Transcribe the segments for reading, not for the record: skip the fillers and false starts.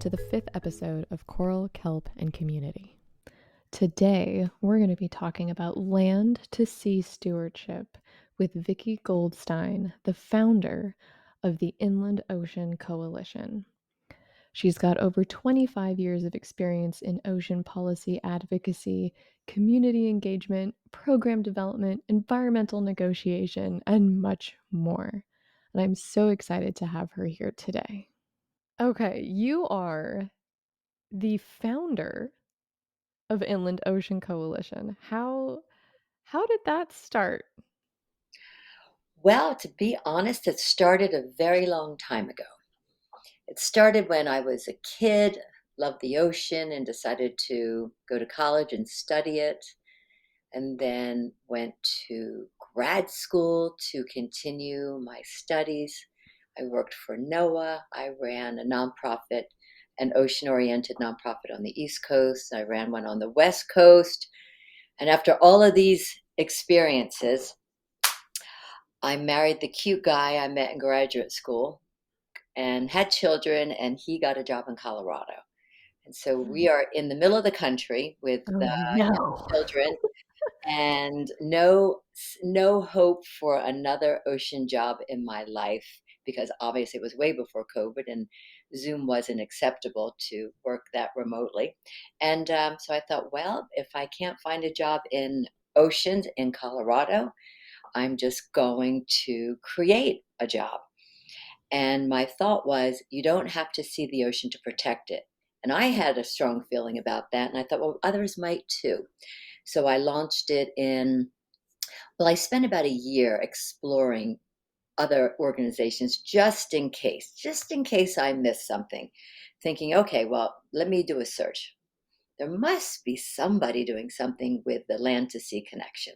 to the fifth episode of Coral, Kelp, and Community. Today, we're going to be talking about land to sea stewardship with Vicki Goldstein, the founder of the Inland Ocean Coalition. She's got over 25 years of experience in ocean policy advocacy, community engagement, program development, environmental negotiation, and much more. And I'm so excited to have her here today. Okay, you are the founder of Inland Ocean Coalition. How did that start? Well, to be honest, it started a very long time ago. It started when I was a kid, loved the ocean, and decided to go to college and study it, and then went to grad school to continue my studies. I worked for NOAA. I ran a nonprofit, an ocean-oriented nonprofit on the East Coast. I ran one on the West Coast. And after all of these experiences, I married the cute guy I met in graduate school and had children, and he got a job in Colorado. And so we are in the middle of the country with Oh no. young children and no hope for another ocean job in my life, because obviously it was way before COVID and Zoom wasn't acceptable to work that remotely. And so I thought, well, if I can't find a job in oceans in Colorado, I'm just going to create a job. And my thought was, you don't have to see the ocean to protect it. And I had a strong feeling about that. And I thought, well, others might too. So I launched it well, I spent about a year exploring other organizations just in case I missed something, thinking, okay, well, let me do a search. There must be somebody doing something with the land to sea connection.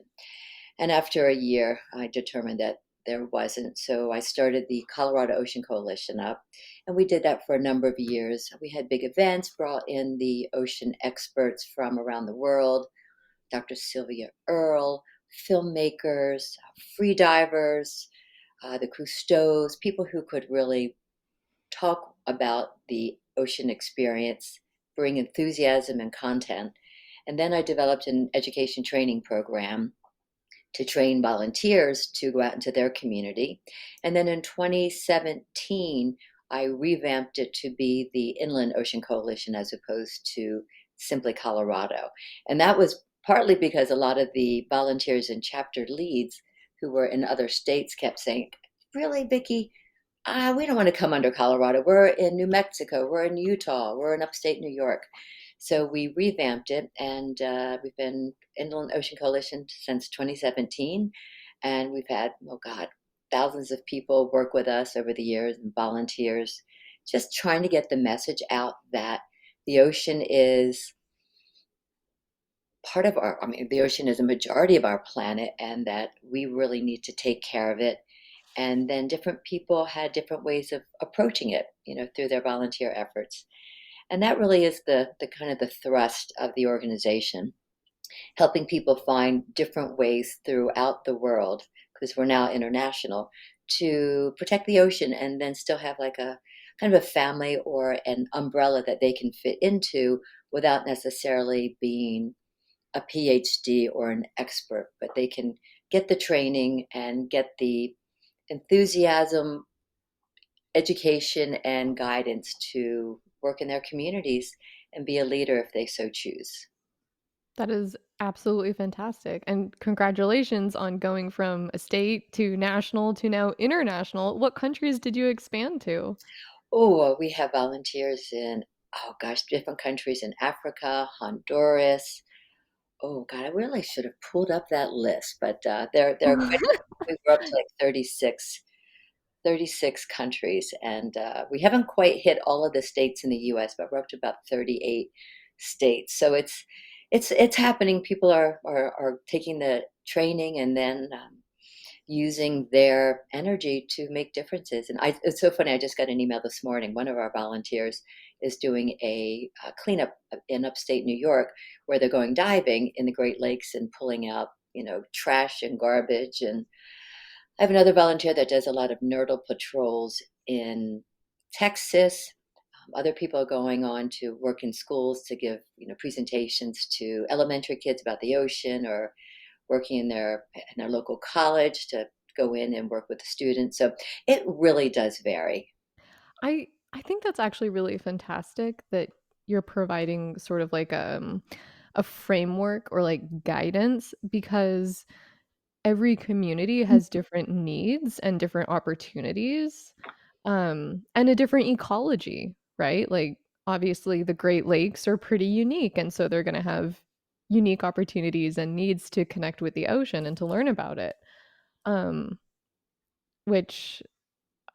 And after a year, I determined that there wasn't. So I started the Colorado Ocean Coalition up, and we did that for a number of years. We had big events, brought in the ocean experts from around the world, Dr. Sylvia Earle, filmmakers, free divers, the Cousteaus, people who could really talk about the ocean experience, bring enthusiasm and content. And then I developed an education training program to train volunteers to go out into their community. And then in 2017, I revamped it to be the Inland Ocean Coalition as opposed to simply Colorado. And that was partly because a lot of the volunteers and chapter leads who were in other states kept saying, really, Vicki, we don't want to come under Colorado. We're in New Mexico, we're in Utah, we're in upstate New York. So we revamped it, and we've been Inland Ocean Coalition since 2017, and we've had, oh God, thousands of people work with us over the years and volunteers, just trying to get the message out that the ocean is part of our, I mean, the ocean is a majority of our planet, and that we really need to take care of it. And then different people had different ways of approaching it, through their volunteer efforts. And that really is the kind of the thrust of the organization, helping people find different ways throughout the world, because we're now international, to protect the ocean and then still have like a kind of a family or an umbrella that they can fit into without necessarily being a PhD or an expert, but they can get the training and get the enthusiasm, education, and guidance to work in their communities and be a leader if they so choose. That is absolutely fantastic. And congratulations on going from a state to national to now international. What countries did you expand to? Oh, we have volunteers in, oh gosh, different countries in Africa, Honduras. Oh God, I really should have pulled up that list, but there are quite, we were up to like 36 countries, and we haven't quite hit all of the states in the US, but we're up to about 38 states. So it's happening. People are taking the training and then using their energy to make differences. And it's so funny. I just got an email this morning. One of our volunteers is doing a cleanup in upstate New York, where they're going diving in the Great Lakes and pulling out, trash and garbage. And I have another volunteer that does a lot of nurdle patrols in Texas, Other people are going on to work in schools to give, presentations to elementary kids about the ocean, or working in their local college to go in and work with the students. So it really does vary. I think that's actually really fantastic that you're providing sort of like a framework or like guidance because every community has different needs and different opportunities, and a different ecology, right? Like, obviously, the Great Lakes are pretty unique, and so they're gonna have unique opportunities and needs to connect with the ocean and to learn about it. Um, which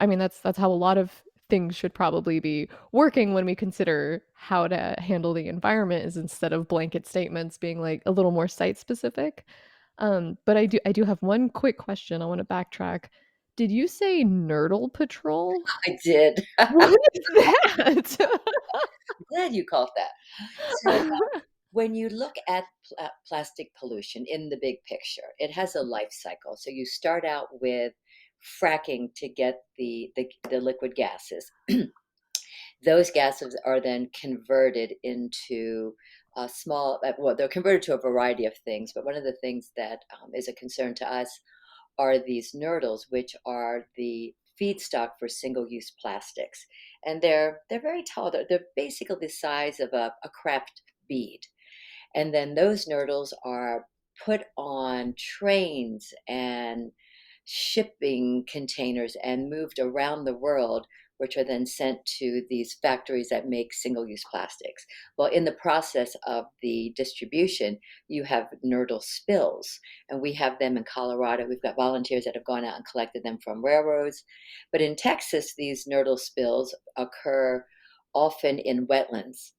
I mean, that's how a lot of things should probably be working when we consider how to handle the environment is instead of blanket statements being, like, a little more site specific. But I do have one quick question, I wanna backtrack. Did you say Nurdle Patrol? I did. What is that? Glad you caught that. So when you look at plastic pollution in the big picture, it has a life cycle. So you start out with fracking to get the liquid gases. Those gases are then converted into well, they're converted to a variety of things, but one of the things that is a concern to us are these nurdles, which are the feedstock for single-use plastics. And they're very tall. They're basically the size of a craft bead. And then those nurdles are put on trains and shipping containers and moved around the world, which are then sent to these factories that make single use plastics. Well, in the process of the distribution, you have nurdle spills, and we have them in Colorado. We've got volunteers that have gone out and collected them from railroads. But in Texas, these nurdle spills occur often in wetlands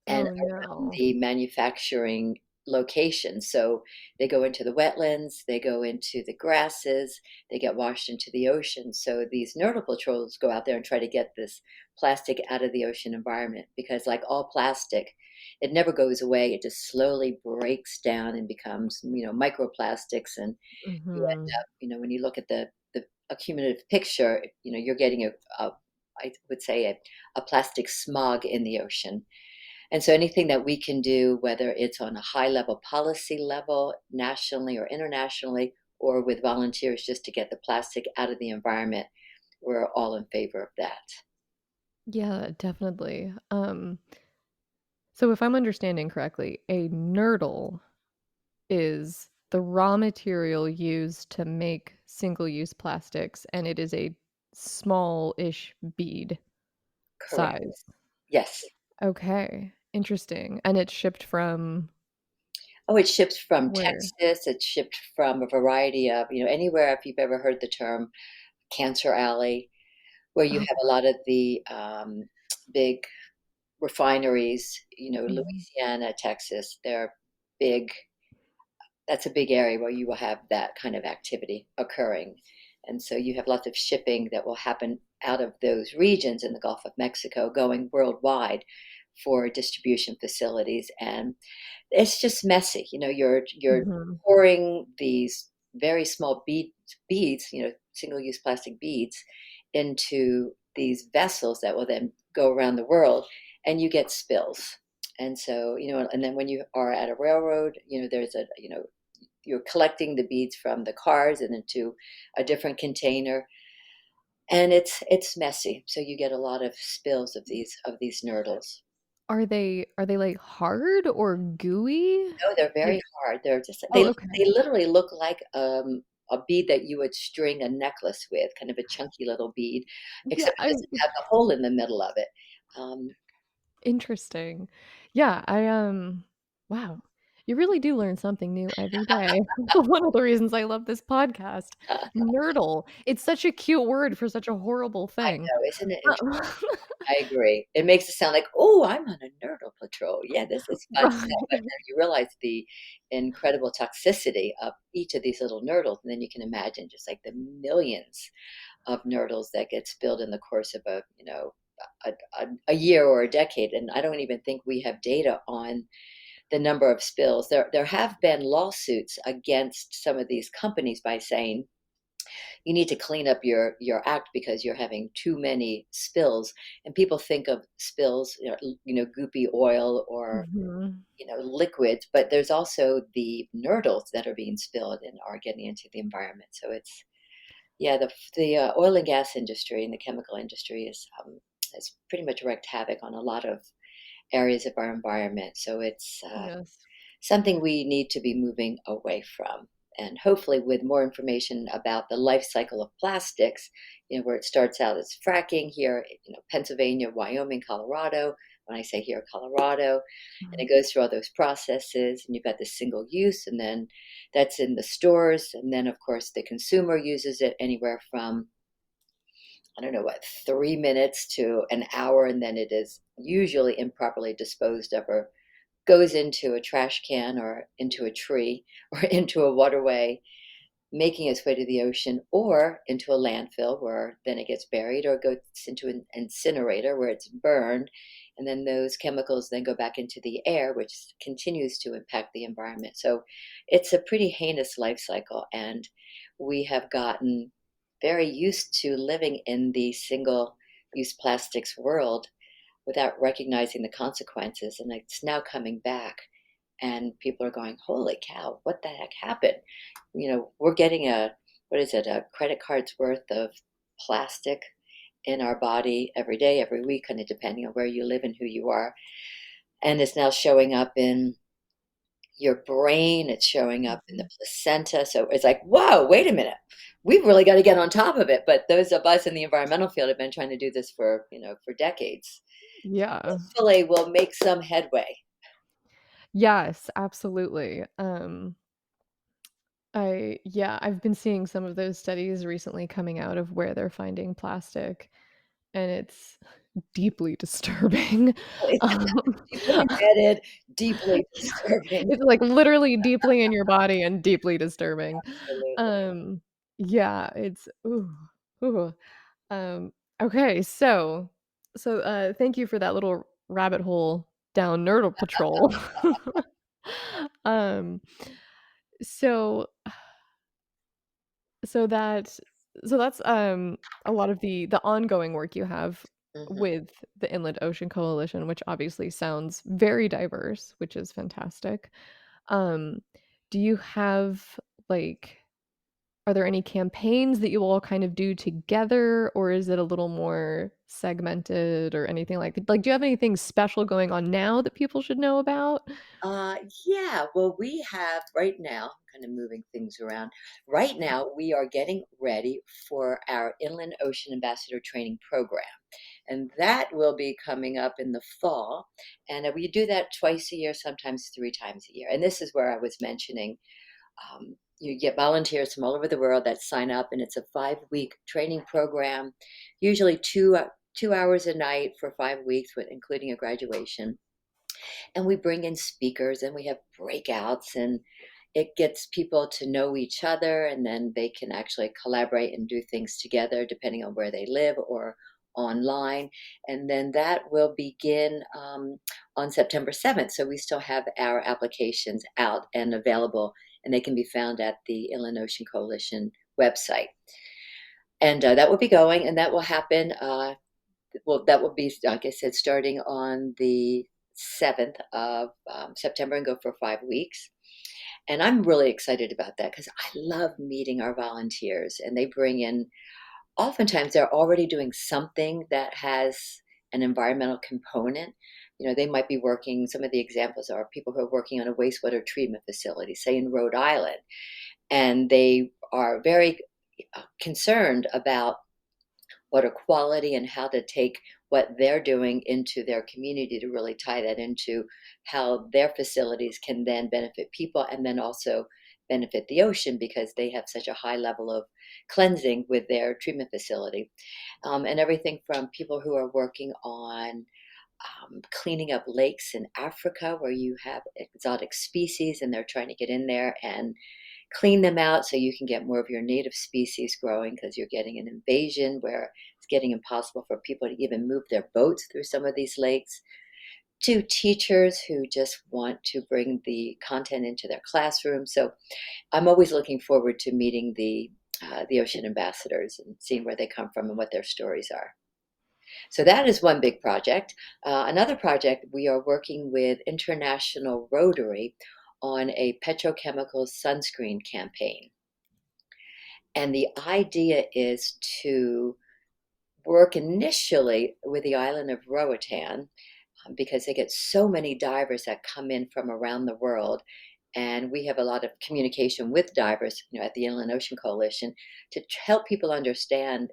and Oh, around no. the manufacturing locations. So they go into the wetlands, they go into the grasses, they get washed into the ocean. So these nodal patrols go out there and try to get this plastic out of the ocean environment because, like all plastic, it never goes away. It just slowly breaks down and becomes, microplastics. And you end Mhm. up, when you look at the accumulative picture, you're getting I would say, a plastic smog in the ocean. And so anything that we can do, whether it's on a high level policy level, nationally or internationally, or with volunteers just to get the plastic out of the environment, we're all in favor of that. Yeah, definitely. So if I'm understanding correctly, a nurdle is the raw material used to make single-use plastics, and it is a small-ish bead Correct. size. Yes. Okay, interesting. And it's shipped from Oh, it ships from where? Texas. It's shipped from a variety of, anywhere, if you've ever heard the term Cancer Alley, where you have a Okay. lot of the big refineries, Mhm. Louisiana, Texas, they're big. That's a big area where you will have that kind of activity occurring. And so you have lots of shipping that will happen out of those regions in the Gulf of Mexico going worldwide for distribution facilities. And it's just messy. You're Mhm. pouring these very small beads, single-use plastic beads into these vessels that will then go around the world, and you get spills. And so, and then when you are at a railroad, there's you're collecting the beads from the cars and into a different container, and it's messy. So you get a lot of spills of these nurdles. Are they, like, hard or gooey? No, they're very Like hard. They're just oh, they okay. literally look like a bead that you would string a necklace with, kind of a chunky little bead, Yeah, except it doesn't have the hole in the middle of it. Um, interesting. Yeah, wow. You really do learn something new every day. One of the reasons I love this podcast. Nurdle. It's such a cute word for such a horrible I thing. know, isn't it interesting? Uh, I agree. It makes it sound like, "Oh, I'm on a nerdle patrol. Yeah, this is fun stuff," but Right. then you realize the incredible toxicity of each of these little nurdles, and then you can imagine just, like, the millions of nurdles that get spilled in the course of a year or a decade, and I don't even think we have data on the number of spills. There have been lawsuits against some of these companies by saying, you need to clean up your act because you're having too many spills. And people think of spills, goopy oil or Mhm. liquids, but there's also the nurdles that are being spilled and are getting into the environment. So it's yeah, the oil and gas industry and the chemical industry has pretty much wreaked havoc on a lot of areas of our environment. So it's Yes. something we need to be moving away from. And hopefully, with more information about the life cycle of plastics, where it starts out as fracking here, Pennsylvania, Wyoming, Colorado. When I say here, Colorado, and it Mhm. goes through all those processes, and you've got the single use, and then that's in the stores, and then of course the consumer uses it anywhere from I don't know what 3 minutes to an hour, and then it is usually improperly disposed of or goes into a trash can or into a tree or into a waterway, making its way to the ocean or into a landfill where then it gets buried or goes into an incinerator where it's burned. And then those chemicals then go back into the air, which continues to impact the environment. So it's a pretty heinous life cycle. And we have gotten very used to living in the single use plastics world without recognizing the consequences. And it's now coming back and people are going, "Holy cow, what the heck happened?" We're getting what is it, a credit card's worth of plastic in our body every day, every week, kind of depending on where you live and who you are. And it's now showing up in your brain, it's showing up in the Mhm. placenta. So it's like, whoa, wait a minute. We've really got to get on top of it. But those of us in the environmental field have been trying to do this for decades. Yeah. Hopefully we'll make some headway. Yes, absolutely. I've been seeing some of those studies recently coming out of where they're finding plastic, and it's deeply disturbing. It's Um, deeply embedded, deeply disturbing. it's, like, literally deeply in your body and deeply disturbing. Absolutely. Um, yeah, it's ooh. Um, okay, thank you for that little rabbit hole down Nerdle Patrol. Um, so So that so that's, a lot of the ongoing work you have Mhm. with the Inland Ocean Coalition, which obviously sounds very diverse, which is fantastic. Um, do you have, like are there any campaigns that you all kind of do together, or is it a little more segmented or anything do you have anything special going on now that people should know about? Uh, yeah, well, we have right now, kind of moving things around. Right now, we are getting ready for our Inland Ocean Ambassador Training Program, and that will be coming up in the fall. And we do that twice a year, sometimes 3 times a year. And this is where I was mentioning you get volunteers from all over the world that sign up, and it's a 5 week training program, usually 2 hours a night for 5 weeks, with including a graduation. And we bring in speakers and we have breakouts, and it gets people to know each other, and then they can actually collaborate and do things together depending on where they live or online. And then that will begin on September 7th. So we still have our applications out and available, and they can be found at the Inland Ocean Coalition website. And that will be going, and that will happen. That will be, like I said, starting on the 7th of September and go for 5 weeks. And I'm really excited about that because I love meeting our volunteers, and they bring in, oftentimes, they're already doing something that has an environmental component. They might be working, some of the examples are people who are working on a wastewater treatment facility, say in Rhode Island, and they are very concerned about water quality and how to take what they're doing into their community to really tie that into how their facilities can then benefit people and then also benefit the ocean because they have such a high level of cleansing with their treatment facility. And everything from people who are working on cleaning up lakes in Africa where you have exotic species and they're trying to get in there and clean them out so you can get more of your native species growing because you're getting an invasion where it's getting impossible for people to even move their boats through some of these lakes, to teachers who just want to bring the content into their classroom. So I'm always looking forward to meeting the the ocean ambassadors and seeing where they come from and what their stories are. So that is one big project. Another project, we are working with International Rotary on a petrochemical sunscreen campaign. And the idea is to work initially with the island of Roatan because they get so many divers that come in from around the world. And we have a lot of communication with divers, at the Inland Ocean Coalition to help people understand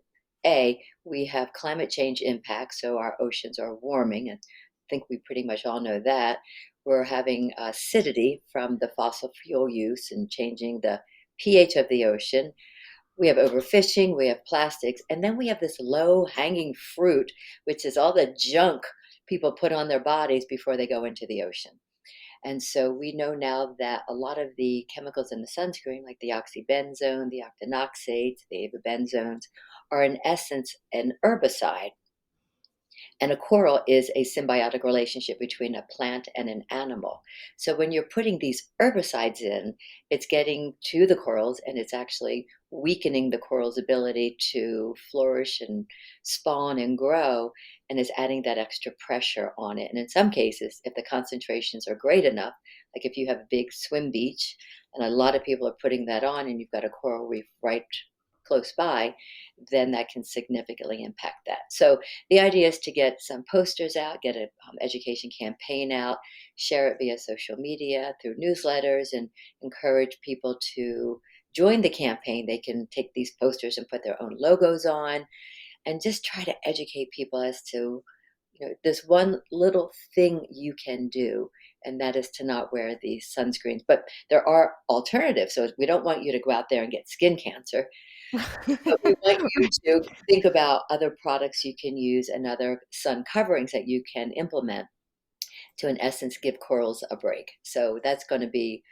we have climate change impacts, so our oceans are warming. And I think we pretty much all know that. We're having acidity from the fossil fuel use and changing the pH of the ocean. We have overfishing, we have plastics, and then we have this low hanging fruit, which is all the junk people put on their bodies before they go into the ocean. And so we know now that a lot of the chemicals in the sunscreen, like the oxybenzone, the octinoxates, the avabenzones, are in essence an herbicide. And a coral is a symbiotic relationship between a plant and an animal. So when you're putting these herbicides in, it's getting to the corals and it's actually weakening the coral's ability to flourish and spawn and grow, and is adding that extra pressure on it. And in some cases, if the concentrations are great enough, like if you have a big swim beach and a lot of people are putting that on and you've got a coral reef right close by, then that can significantly impact that. So the idea is to get some posters out, get an education campaign out, share it via social media, through newsletters, and encourage people to join the campaign. They can take these posters and put their own logos on and just try to educate people as to, this one little thing you can do, and that is to not wear these sunscreens. But there are alternatives. So we don't want you to go out there and get skin cancer, but we want you to think about other products you can use and other sun coverings that you can implement to, in essence, give corals a break. So that's going to be,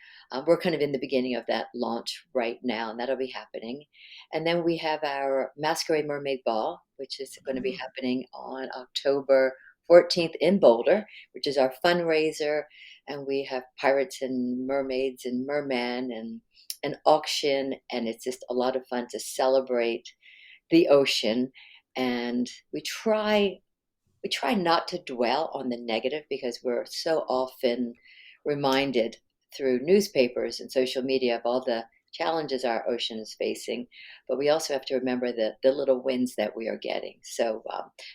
we're kind of in the beginning of that launch right now, and that'll be happening. And then we have our Masquerade Mermaid Ball, which is going to be happening on October 14th in Boulder, which is our fundraiser. And we have pirates and mermaids and mermen and an auction, and it's just a lot of fun to celebrate the ocean. And we try not to dwell on the negative because we're so often reminded through newspapers and social media of all the challenges our ocean is facing. But we also have to remember the little wins that we are getting. So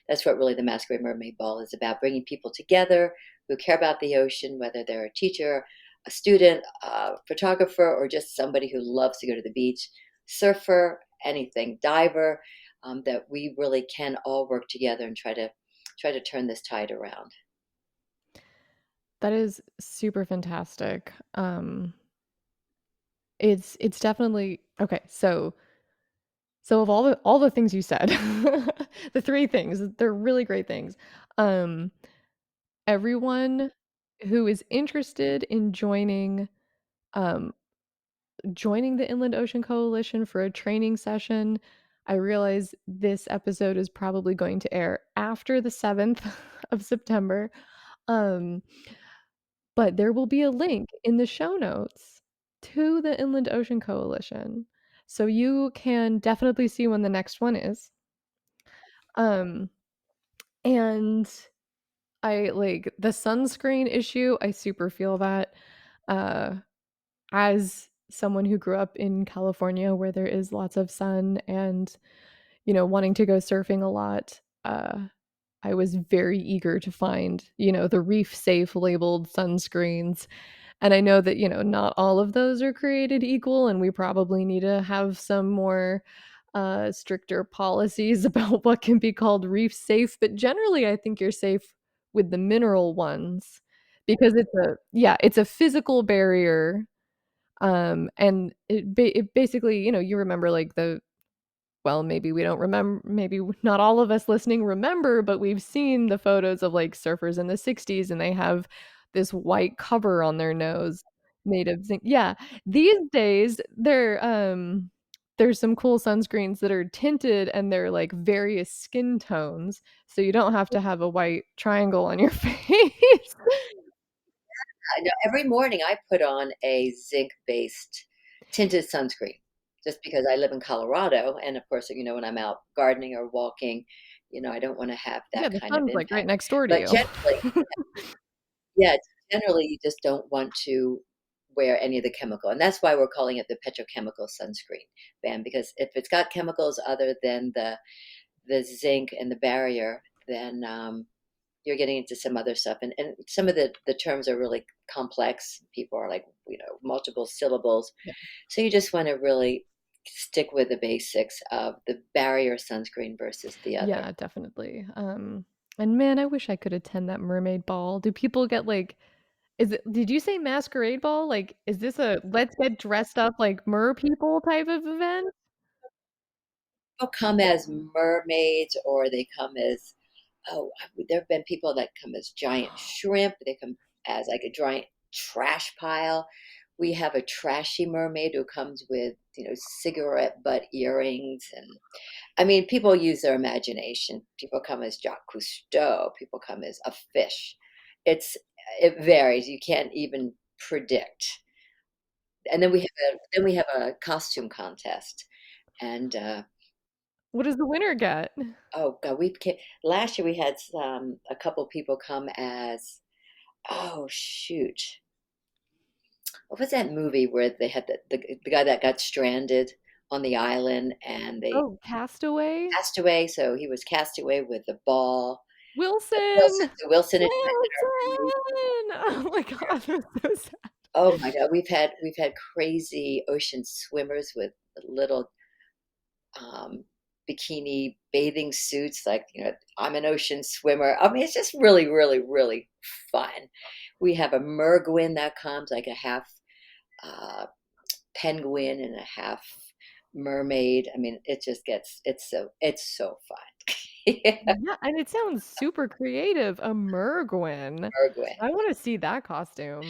that's what really the Masquerade Mermaid Ball is about, bringing people together who care about the ocean, whether they're a teacher, a student, a photographer, or just somebody who loves to go to the beach, surfer, anything, diver, that we really can all work together and try to turn this tide around. That is super fantastic. It's definitely okay, so of all the things you said, the 3 things, they're really great things. Um, Everyone who is interested in um, joining the Inland Ocean Coalition for a training session, I realize this episode is probably going to air after the 7th of September, um, but there will be a link in the show notes to the Inland Ocean Coalition, so you can definitely see when the next one is. Um, and I like the sunscreen issue, I super feel that. Uh, as someone who grew up in California where there is lots of sun and, wanting to go surfing a lot, I was very eager to find, the reef safe labeled sunscreens. And I know that, not all of those are created equal, and we probably need to have some more stricter policies about what can be called reef safe. But generally, I think you're safe with the mineral ones because it's a physical barrier. And it basically, you remember like well, maybe we don't remember, maybe not all of us listening remember, but we've seen the photos of like surfers in the 60s and they have this white cover on their nose made of zinc. Yeah. These days there's some cool sunscreens that are tinted and they're like various skin tones, so you don't have to have a white triangle on your face. I know every morning I put on a zinc-based tinted sunscreen. just because I live in Colorado, and of course, when I'm out gardening or walking, I don't wanna have Yeah, that the kind of sun's, like, right impact. next door to But you. generally, yeah, generally, you just don't want to wear any of the chemical, and that's why we're calling it the petrochemical sunscreen ban, because if it's got chemicals other than the zinc and the barrier, then, you're getting into some other stuff, and some of the terms are really complex. People are like, multiple syllables. Yeah. So you just wanna really stick with the basics of the barrier sunscreen versus the other. Yeah, definitely, and man, I wish I could attend that mermaid ball. Do people get, like is it did you say masquerade ball? Like, is this a let's get dressed up like mer people type of event? People come as mermaids, or they come as, there have been people that come as giant shrimp. They come as like a giant trash pile. We have a trashy mermaid who comes with, cigarette butt earrings. And I mean, people use their imagination. People come as Jacques Cousteau. People come as a fish. It's it varies. You can't even predict. And then we have a costume contest. And What does the winner get? oh god, last year we had a couple people come as, oh shoot, what was that movie where they had the guy that got stranded on the island and they Oh, Castaway? cast away? So he was cast away with the ball. Wilson, Wilson! so Wilson and Wilson! Mermaid. Oh my god, that's so sad. Oh my god, we've had crazy ocean swimmers with little um, bikini bathing suits. Like, I'm an ocean swimmer. I mean, it's just really, really, really fun. We have a merguin that comes, like a half uh, penguin and a half mermaid. I mean, it's so fun. Yeah, Yeah, and it sounds super creative, a merguin. merguin. I wanna see that costume.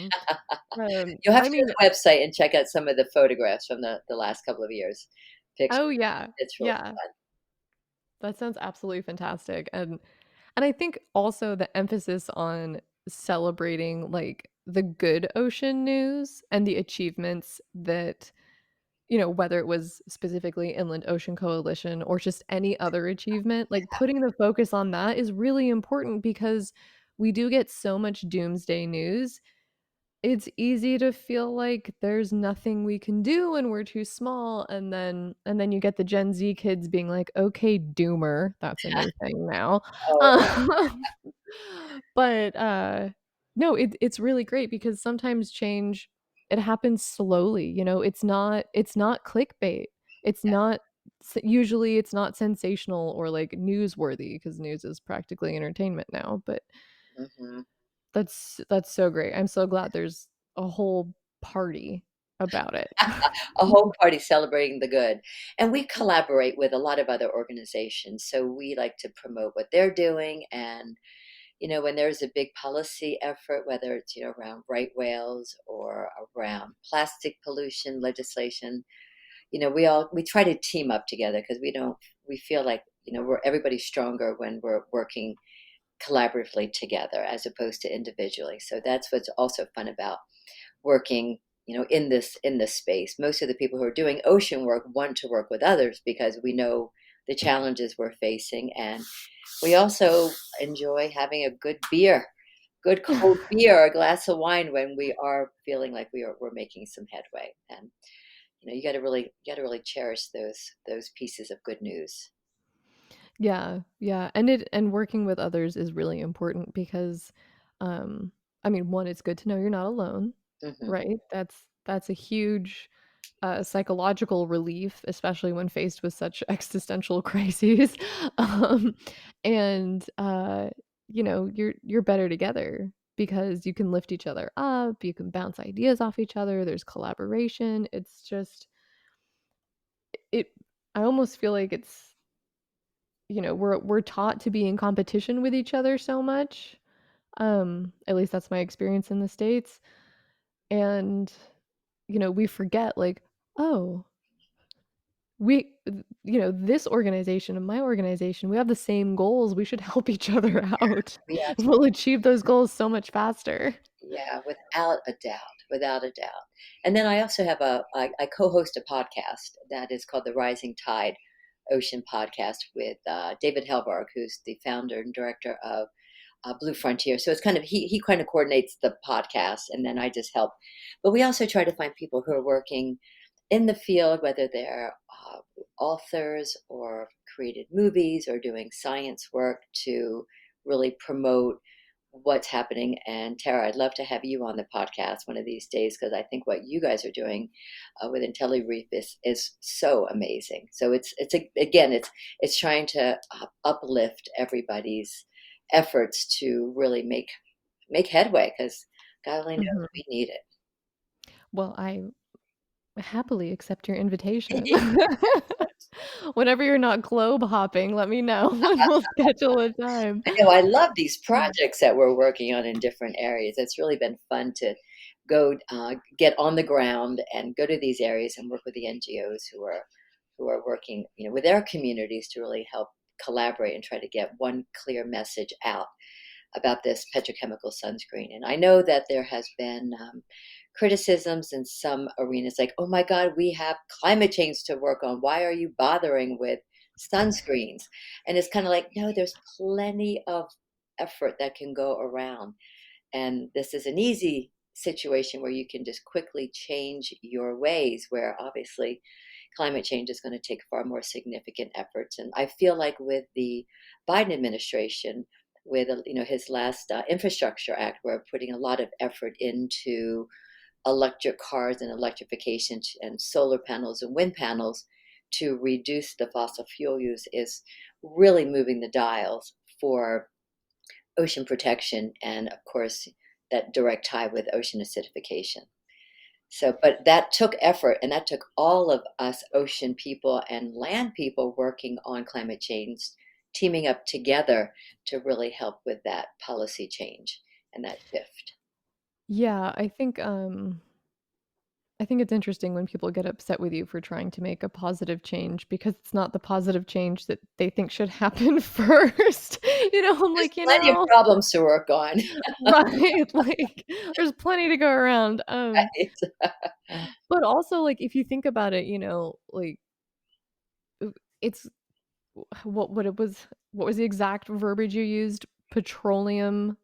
You'll have I to go mean to the website and check out some of the photographs from the last couple of years. Pictures. oh, yeah, It's really yeah. fun. That sounds absolutely fantastic, and I think also the emphasis on celebrating, like, the good ocean news and the achievements that whether it was specifically Inland Ocean Coalition or just any other achievement, like, putting the focus on that is really important because we do get so much doomsday news. It's easy to feel like there's nothing we can do and we're too small, and then you get the Gen Z kids being like, "Okay, doomer." That's a new thing now. Oh, Um, but, no, it's really great because sometimes change, it happens slowly, it's not clickbait. It's not usually it's not sensational or, like, newsworthy because news is practically entertainment now, but mhm. that's so great. I'm so glad there's a whole party about it. A whole party celebrating the good. And we collaborate with a lot of other organizations. So we like to promote what they're doing. And, when there's a big policy effort, whether it's, around right whales or around plastic pollution legislation, we try to team up together because we feel like, everybody's stronger when we're working collaboratively together as opposed to individually. So that's what's also fun about working, in this space. Most of the people who are doing ocean work want to work with others because we know the challenges we're facing, and we also enjoy having a good beer, good cold beer, a glass of wine when we are feeling like we're making some headway. And you got to really cherish those pieces of good news. Yeah, yeah, and working with others is really important because, I mean, 1, it's good to know you're not alone, Hmm. right? That's a huge, psychological relief, especially when faced with such existential crises, um, and, you're better together because you can lift each other up, you can bounce ideas off each other, there's collaboration, it's just it I almost feel like we're taught to be in competition with each other so much, at least that's my experience in the States, and, we forget, like, "Oh, this organization and my organization, we have the same goals, we should help each other out. We We'll achieve those goals so much faster." Yeah, without a doubt, without a doubt. And then I also have I co-host a podcast that is called the Rising Tide Ocean Podcast with David Helberg, who's the founder and director of Blue Frontier. So it's kind of he kind of coordinates the podcast, and then I just help. But we also try to find people who are working in the field, whether they're authors or created movies or doing science work to really promote what's happening. And Tara, I'd love to have you on the podcast one of these days because I think what you guys are doing with IntelliReef is so amazing. So again it's trying to uplift everybody's efforts to really make headway because God only knows Mhm. we need Well, I happily accept your invitation. it. Whenever you're not globe hopping, let me know and we'll schedule a time. I know I love these Mm. projects that we're working on in different areas. It's really been fun to go get on the ground and go to these areas and work with the NGOs who are working, with their communities to really help collaborate and try to get one clear message out about this petrochemical sunscreen. And I know that there has been criticisms in some arenas like, oh my God, we have climate change to work on. Why are you bothering with sunscreens? And it's kind of like, no, there's plenty of effort that can go around. And this is an easy situation where you can just quickly change your ways, where obviously climate change is going to take far more significant efforts. And I feel like with the Biden administration, with his last infrastructure act, we're putting a lot of effort into electric cars and electrification and solar panels and wind panels to reduce the fossil fuel use is really moving the dials for ocean protection and of course that direct tie with ocean acidification. So, but that took effort and that took all of us ocean people and land people working on climate change, teaming up together to really help with that policy change and that shift. Yeah, I think it's interesting when people get upset with you for trying to make a positive change because it's not the positive change that they think should happen first. I'm There's like, plenty of problems to work on, right, like, there's plenty to go around, right? but also, like, if you think about it, like, it's what was the exact verbiage you used? Petroleum-based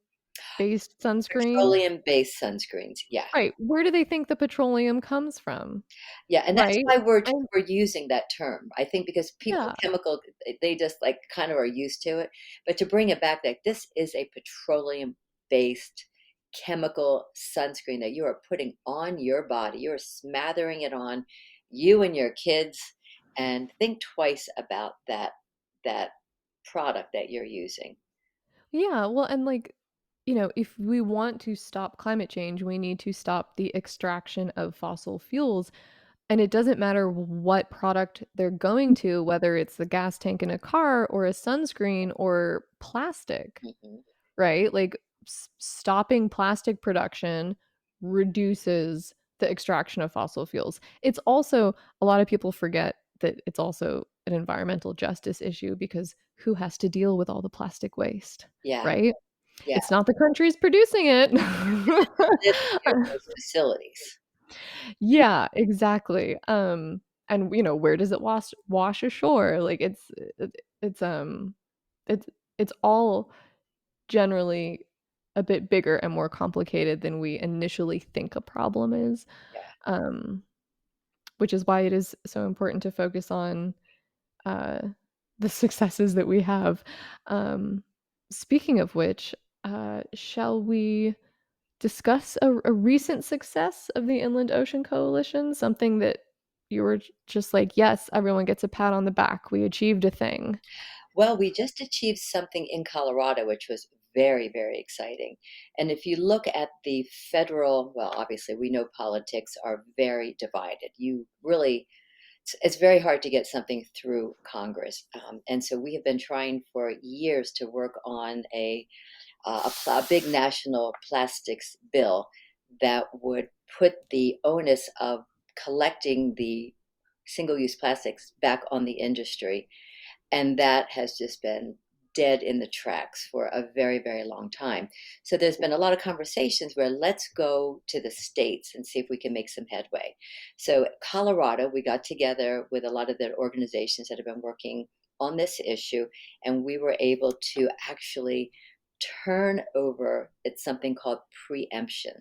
sunscreen? Petroleum-based sunscreens, yeah. Right, where do they think the petroleum comes from? Yeah, and that's Right? why And we're using that term. I think because people yeah. chemical they just like kind of are used to it. But to bring it back, like this is a petroleum based chemical sunscreen that you are putting on your body. You're smathering it on you and your kids and think twice about that product that you're using. Yeah, well, and, like, if we want to stop climate change, we need to stop the extraction of fossil fuels, and it doesn't matter what product they're going to, whether it's the gas tank in a car or a sunscreen or plastic. Mhm. Right? Like, stopping plastic production reduces the extraction of fossil fuels. It's also a lot of people forget that it's also an environmental justice issue because who has to deal with all the plastic waste, Yeah, right? yeah. It's not the countries producing it. Live near those facilities. Yeah, exactly. And, where does it wash ashore? Like, it's, it's it's all generally a bit bigger and more complicated than we initially think a problem is, Yeah. um, which is why it is so important to focus on, uh, the successes that we have. Um, Speaking of which, shall we discuss a recent success of the Inland Ocean Coalition? Something that you were just like, "Yes, everyone gets a pat on the back. We achieved a thing." Well, we just achieved something in Colorado, which was very, very exciting. And if you look at the federal, well, obviously, we know politics are very divided. It's very hard to get something through Congress. And so we have been trying for years to work on a big national plastics bill that would put the onus of collecting the single use plastics back on the industry, and that has just been dead in the tracks for a very, very long time. So there's been a lot of conversations where let's go to the states and see if we can make some headway. So Colorado, we got together with a lot of the organizations that have been working on this issue, and we were able to actually turn over, it's something called preemption.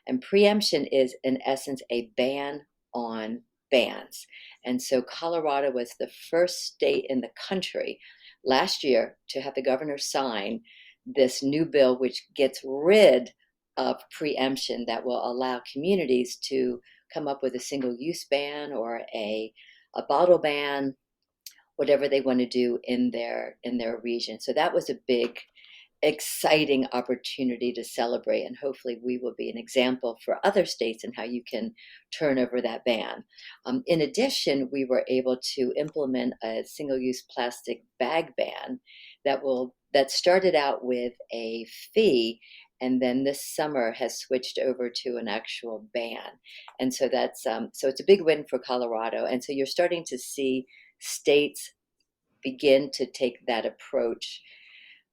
And preemption is, in essence, a ban on bans. And so Colorado was the first state in the country last year to have the governor sign this new bill, which gets rid of preemption that will allow communities to come up with a single use ban or a bottle ban, whatever they want to do in their region. So that was a big exciting opportunity to celebrate. And hopefully, we will be an example for other states and how you can turn over that ban. In addition, we were able to implement a single use plastic bag ban that started out with a fee. And then this summer has switched over to an actual ban, and so so it's a big win for Colorado. And so you're starting to see states begin to take that approach.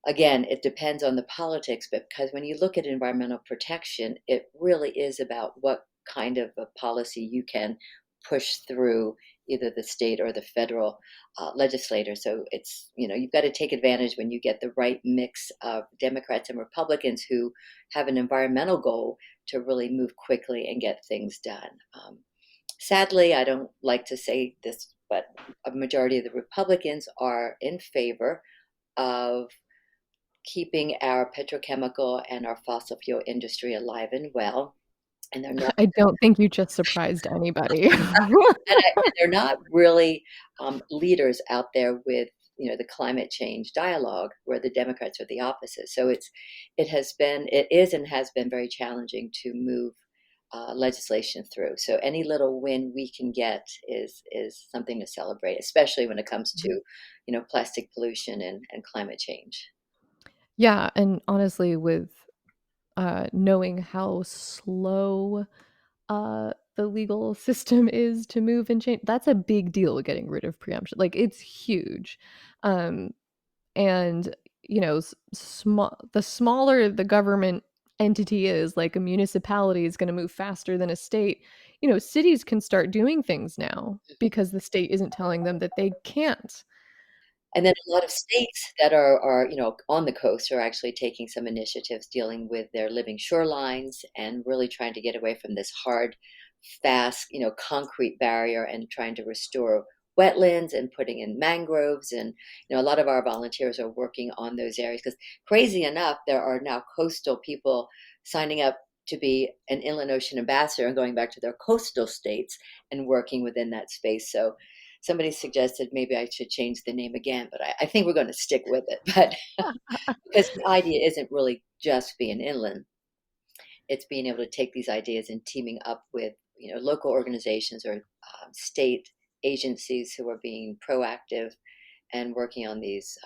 Again, it depends on the politics, but because when you look at environmental protection, it really is about what kind of a policy you can push through either the state or the federal legislator. So it's, you've got to take advantage when you get the right mix of Democrats and Republicans who have an environmental goal to really move quickly and get things done. Sadly, I don't like to say this, but a majority of the Republicans are in favor of keeping our petrochemical and our fossil fuel industry alive and well. And they're not, I don't think you just surprised anybody. and they're not really leaders out there with the climate change dialogue, where the Democrats are the opposite. So it is and has been very challenging to move legislation through. So any little win we can get is something to celebrate, especially when it comes to plastic pollution and climate change. Yeah, and honestly, with, knowing how slow, the legal system is to move and change, that's a big deal getting rid of preemption, like, it's huge, um, and, the smaller the government entity is, like a municipality is gonna move faster than a state, cities can start doing things now because the state isn't telling them that they can't. And then a lot of states that are on the coast are actually taking some initiatives dealing with their living shorelines and really trying to get away from this hard, fast, concrete barrier, and trying to restore wetlands and putting in mangroves. And a lot of our volunteers are working on those areas because, crazy enough, there are now coastal people signing up to be an inland ocean ambassador and going back to their coastal states and working within that space. So somebody suggested maybe I should change the name again, but I think we're going to stick with it. But because the idea isn't really just being inland, it's being able to take these ideas and teaming up with local organizations or state agencies who are being proactive and working on these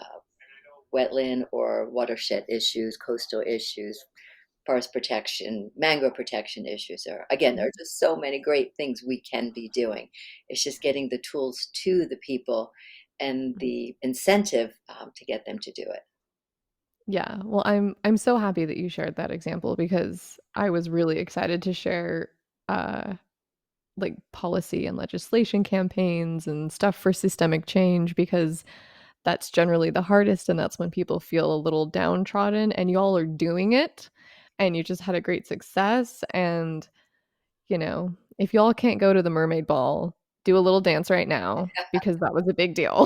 wetland or watershed issues, coastal issues, forest protection, mangrove protection issues. Or again, there are just so many great things we can be doing. It's just getting the tools to the people and the incentive to get them to do it. Yeah, well, I'm so happy that you shared that example because I was really excited to share, uh, like, policy and legislation campaigns and stuff for systemic change because that's generally the hardest, and that's when people feel a little downtrodden, and y'all are doing it, and you just had a great success, and, if y'all can't go to the Mermaid Ball, do a little dance right now because that was a big deal.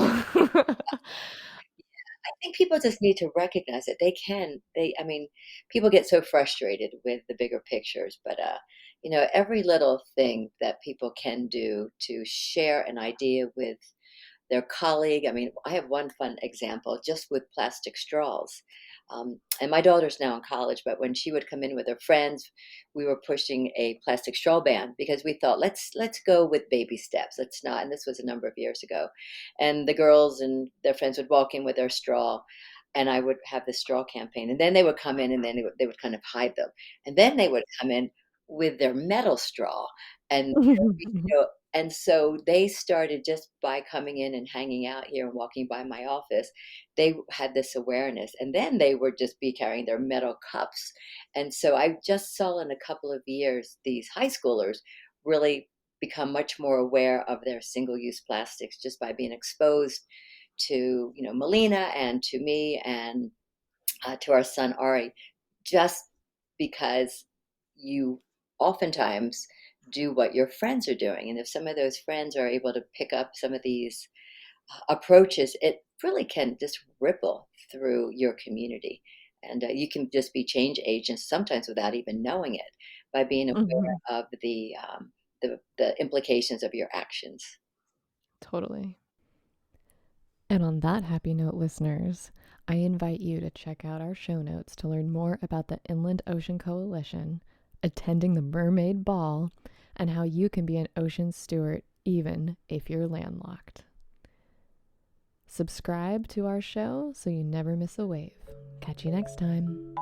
I think people just need to recognize that they can. I mean, people get so frustrated with the bigger pictures, but every little thing that people can do to share an idea with their colleague. I mean, I have one fun example just with plastic straws. And my daughter's now in college, but when she would come in with her friends, we were pushing a plastic straw ban because we thought let's go with baby steps. Let's not. And this was a number of years ago. And the girls and their friends would walk in with their straw, and I would have the straw campaign. And then they would come in, and then they would kind of hide them. And then they would come in with their metal straw, and And so they started just by coming in and hanging out here and walking by my office. They had this awareness, and then they would just be carrying their metal cups. And so I just saw in a couple of years these high schoolers really become much more aware of their single-use plastics just by being exposed to, Melina and to me and to our son Ari, just because you oftentimes do what your friends are doing. And if some of those friends are able to pick up some of these approaches, it really can just ripple through your community. And you can just be change agents sometimes without even knowing it by being Mhm. aware of the implications of your actions. Totally. And on that happy note, listeners, I invite you to check out our show notes to learn more about the Inland Ocean Coalition, attending the Mermaid Ball, and how you can be an ocean steward even if you're landlocked. Subscribe to our show so you never miss a wave. Catch you next time.